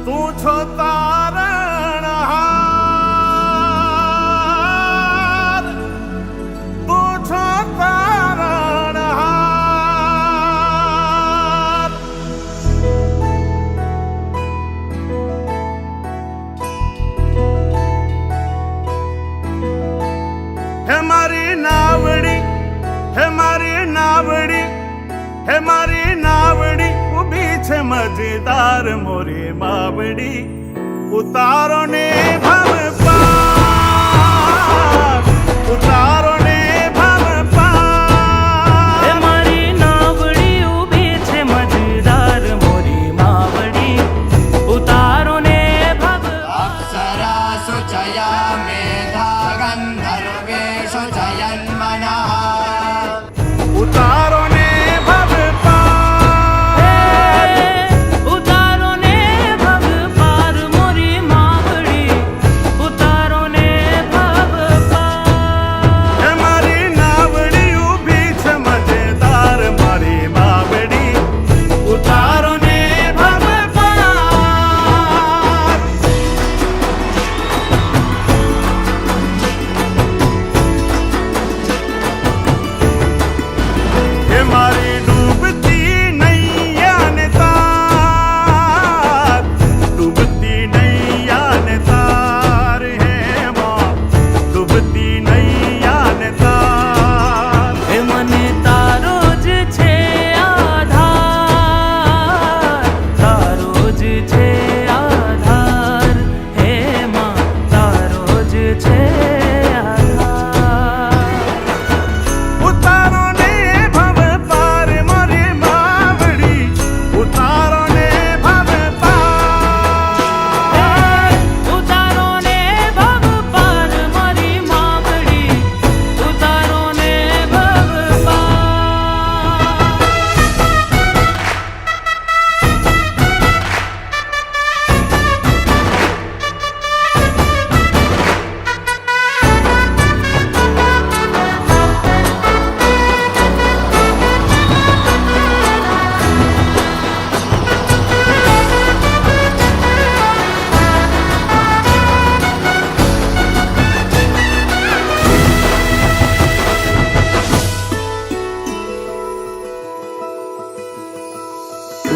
તું છો તારણહાર, તું છો તારણહાર. હે મારી નાવડી, હે મારી નાવડી, હે મારી નાવડી ઊભી છે મજેદાર મોરી માવડી. ઉતારો ને ભવ પાર, ઉતારો ને ભવ પાર. હે મારી નાવડી ઊભી છે મજેદાર મોરી માવડી. ઉતારો ને ભવ. અપ્સરાસુ જયા મેધા ગંધર્વેષુ જયન્મનઃ. ઉતારો ને ભવ હે ઉતારો ને ભવ પાર મોરી માવડી. ઉતારો ને ભવ પાર. હે મારી નાવડી ઊભી છે મજેદાર મારી માવડી. ઉતારો ને ભવ પાર. હે મારી ડૂબતી નૈયા ને તાર, ડૂબતી નૈયા ને તાર. હે માં ડૂબતી નૈયા ને તાર. હે મને તારો જ છે આધાર, તારો જ છે આધાર. હે માં તારો જ છે આધાર. ઉતારો ને ભવ પાર મારી માવડી. ઉતારો ને ભવ પાર. ઉતારો ને ભવ પાર મારી માવડી. ઉતારો ને ભવ પાર.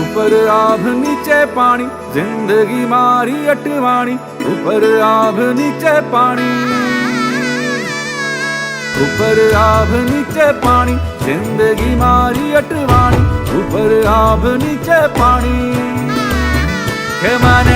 ઉપર આભ નીચે પાણી, જિંદગી મારી અટવાણી. ઉપર આભ નીચે પાણી, ઉપર આભ નીચે પાણી, જિંદગી મારી અટવાણી. ઉપર આભ નીચે પાણી. કે મને